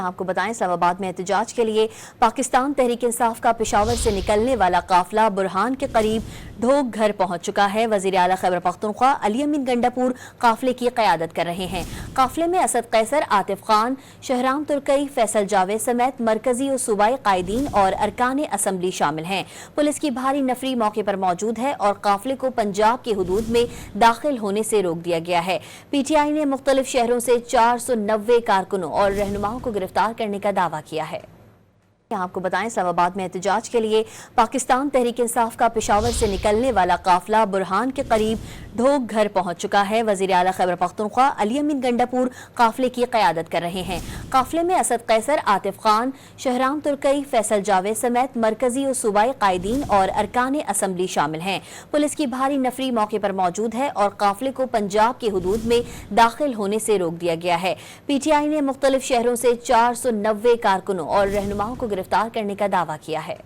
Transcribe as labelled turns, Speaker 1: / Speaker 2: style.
Speaker 1: آپ کو بتائیں اسلام آباد میں احتجاج کے لیے پاکستان تحریک انصاف کا پشاور سے نکلنے والا قافلہ برہان کے قریب ڈھوک گھر پہنچ چکا ہے۔ وزیر اعلیٰ خیبر پختونخوا علی امین گنڈاپور قافلے کی قیادت کر رہے ہیں۔ قافلے میں اسد قیصر، عاطف خان، شہرام ترکی، فیصل جاوید سمیت مرکزی و صوبائی قائدین اور ارکان اسمبلی شامل ہیں۔ پولیس کی بھاری نفری موقع پر موجود ہے اور قافلے کو پنجاب کی حدود میں داخل ہونے سے روک دیا گیا ہے۔ پی ٹی آئی نے مختلف شہروں سے 490 کارکنوں اور رہنماؤں کو گرفتار کرنے کا دعویٰ کیا ہے۔ آپ کو بتائیں اسلام آباد میں احتجاج کے لیے پاکستان تحریک انصاف کا پشاور سے نکلنے والا قافلہ برہان کے قریب ڈھوک گھر پہنچ چکا ہے۔ وزیر اعلیٰ خیبر پختونخوا علی امین گنڈاپور قافلے کی قیادت کر رہے ہیں۔ قافلے میں اسد قیصر، عاطف خان، شہرام ترکی، فیصل جاوید سمیت مرکزی و صوبائی قائدین اور ارکان اسمبلی شامل ہیں۔ پولیس کی بھاری نفری موقع پر موجود ہے اور قافلے کو پنجاب کی حدود میں داخل ہونے سے روک دیا گیا ہے۔ پی ٹی آئی نے مختلف شہروں سے 490 کارکنوں اور رہنماؤں کو گرفتار کرنے کا دعویٰ کیا ہے۔